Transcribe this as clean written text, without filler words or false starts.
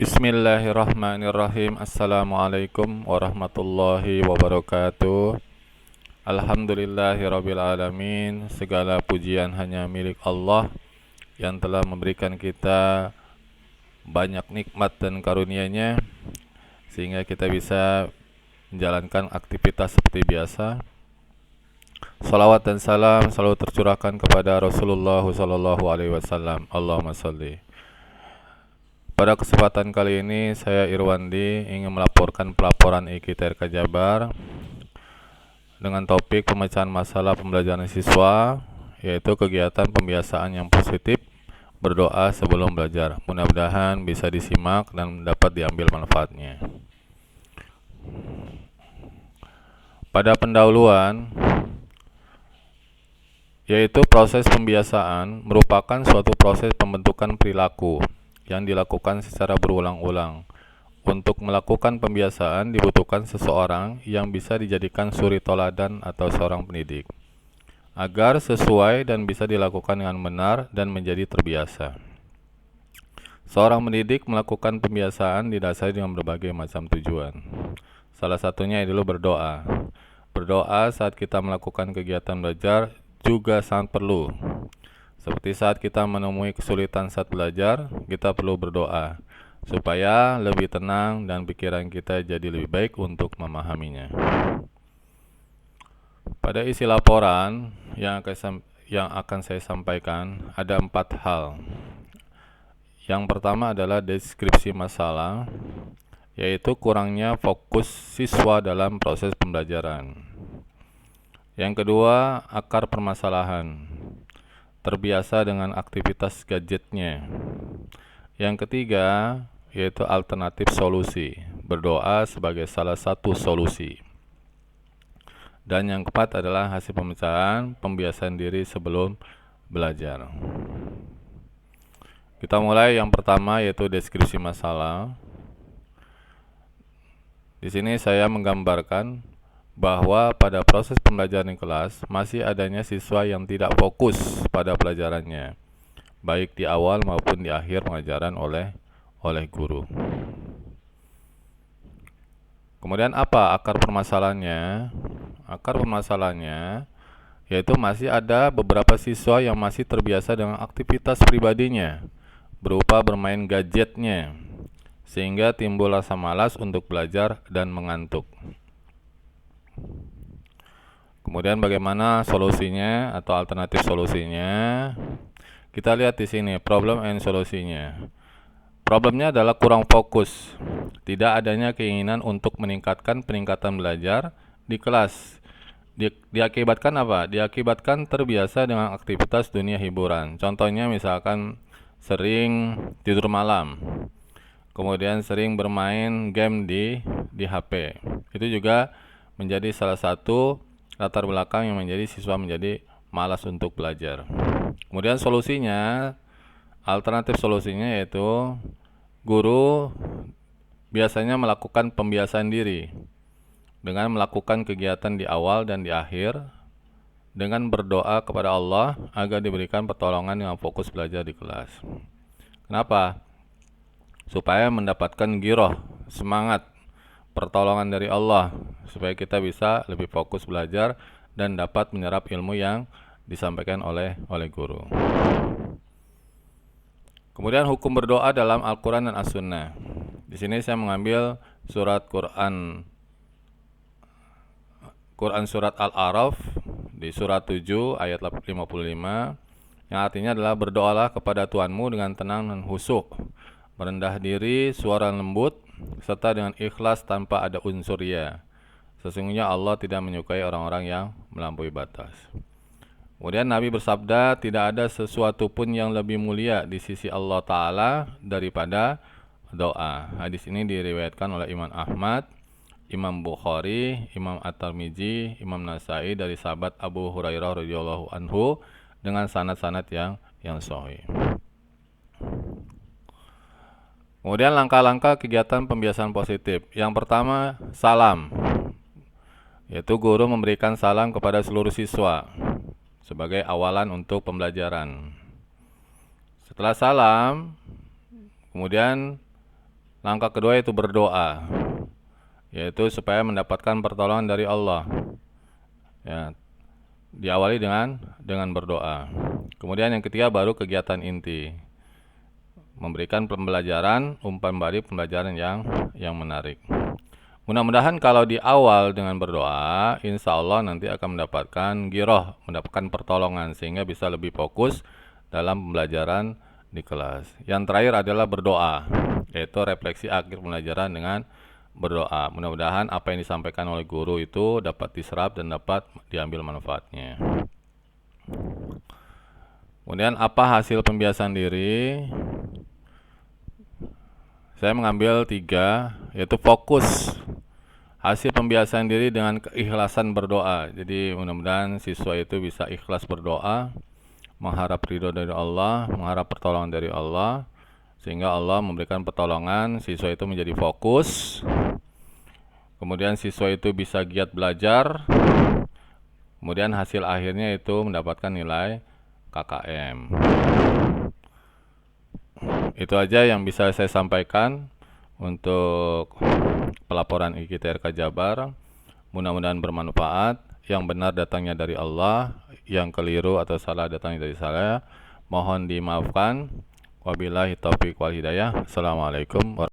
Bismillahirrahmanirrahim. Assalamualaikum warahmatullahi wabarakatuh. Alhamdulillahirabbil alamin. Segala pujian hanya milik Allah yang telah memberikan kita banyak nikmat dan karunia-Nya sehingga kita bisa menjalankan aktivitas seperti biasa. Salawat dan salam selalu tercurahkan kepada Rasulullah sallallahu alaihi wasallam. Allahumma shalli. Pada kesempatan kali ini saya Irwandi ingin melaporkan pelaporan IKTRK Jabar dengan topik pemecahan masalah pembelajaran siswa, yaitu kegiatan pembiasaan yang positif berdoa sebelum belajar. Mudah-mudahan bisa disimak dan dapat diambil manfaatnya. Pada pendahuluan, yaitu proses pembiasaan merupakan suatu proses pembentukan perilaku yang dilakukan secara berulang-ulang. Untuk melakukan pembiasaan dibutuhkan seseorang yang bisa dijadikan suri toladan atau seorang pendidik, agar sesuai dan bisa dilakukan dengan benar dan menjadi terbiasa. Seorang pendidik melakukan pembiasaan didasari dengan berbagai macam tujuan. Salah satunya adalah berdoa. Berdoa saat kita melakukan kegiatan belajar juga sangat perlu. Seperti saat kita menemui kesulitan saat belajar, kita perlu berdoa supaya lebih tenang dan pikiran kita jadi lebih baik untuk memahaminya. Pada isi laporan yang akan saya sampaikan ada 4 hal. Yang pertama adalah deskripsi masalah, yaitu kurangnya fokus siswa dalam proses pembelajaran. Yang kedua, akar permasalahan, terbiasa dengan aktivitas gadgetnya. Yang ketiga, yaitu alternatif solusi, berdoa sebagai salah satu solusi. Dan yang keempat adalah hasil pemecahan pembiasaan diri sebelum belajar. Kita mulai yang pertama, yaitu deskripsi masalah. Di sini saya menggambarkan bahwa pada proses pembelajaran di kelas masih adanya siswa yang tidak fokus pada pelajarannya, baik di awal maupun di akhir pengajaran oleh guru. Kemudian apa akar permasalahannya? Akar permasalahannya yaitu masih ada beberapa siswa yang masih terbiasa dengan aktivitas pribadinya berupa bermain gadgetnya, sehingga timbul rasa malas untuk belajar dan mengantuk. Kemudian bagaimana solusinya atau alternatif solusinya? Kita lihat di sini problem and solusinya. Problemnya adalah kurang fokus, tidak adanya keinginan untuk meningkatkan peningkatan belajar di kelas. Diakibatkan apa? Diakibatkan terbiasa dengan aktivitas dunia hiburan. Contohnya misalkan sering tidur malam, kemudian sering bermain game di HP. Itu juga menjadi salah satu latar belakang yang menjadi siswa menjadi malas untuk belajar. Kemudian solusinya, alternatif solusinya yaitu guru biasanya melakukan pembiasaan diri dengan melakukan kegiatan di awal dan di akhir dengan berdoa kepada Allah agar diberikan pertolongan dengan fokus belajar di kelas. Kenapa? Supaya mendapatkan giroh, semangat, pertolongan dari Allah, supaya kita bisa lebih fokus belajar dan dapat menyerap ilmu yang disampaikan oleh guru. Kemudian hukum berdoa dalam Al-Quran dan As-Sunnah. Di sini saya mengambil surat Quran surat Al-A'raf di surat 7 ayat 55 yang artinya adalah berdoalah kepada Tuhanmu dengan tenang dan khusyuk, merendah diri, suara lembut, serta dengan ikhlas tanpa ada unsur ya. Sesungguhnya Allah tidak menyukai orang-orang yang melampaui batas. Kemudian Nabi bersabda, tidak ada sesuatu pun yang lebih mulia di sisi Allah Ta'ala daripada doa. Hadis ini diriwayatkan oleh Imam Ahmad, Imam Bukhari, Imam At-Tirmidzi, Imam Nasai dari sahabat Abu Hurairah radhiyallahu anhu dengan sanad-sanad yang sahih. Kemudian langkah-langkah kegiatan pembiasaan positif. Yang pertama, salam, yaitu guru memberikan salam kepada seluruh siswa sebagai awalan untuk pembelajaran. Setelah salam, kemudian Langkah kedua itu berdoa, yaitu supaya mendapatkan pertolongan dari Allah. Ya, diawali dengan berdoa. Kemudian yang ketiga baru kegiatan inti, memberikan pembelajaran, umpan balik pembelajaran yang menarik. Mudah-mudahan kalau di awal dengan berdoa, insya Allah nanti akan mendapatkan giroh, mendapatkan pertolongan, sehingga bisa lebih fokus dalam pembelajaran di kelas. Yang terakhir adalah berdoa, yaitu refleksi akhir pembelajaran dengan berdoa. Mudah-mudahan apa yang disampaikan oleh guru itu dapat diserap dan dapat diambil manfaatnya. Kemudian apa hasil pembiasaan diri? Saya mengambil 3, yaitu fokus. Hasil pembiasaan diri dengan keikhlasan berdoa. Jadi mudah-mudahan siswa itu bisa ikhlas berdoa, mengharap ridho dari Allah, mengharap pertolongan dari Allah, sehingga Allah memberikan pertolongan, siswa itu menjadi fokus. Kemudian siswa itu bisa giat belajar. Kemudian hasil akhirnya itu mendapatkan nilai KKM. Itu aja yang bisa saya sampaikan untuk pelaporan IKTRK Jabar. Mudah-mudahan bermanfaat. Yang benar datangnya dari Allah, yang keliru atau salah datangnya dari saya. Mohon dimaafkan. Wabillahi taufiq wal hidayah. Assalamualaikum warahmatullahi wabarakatuh.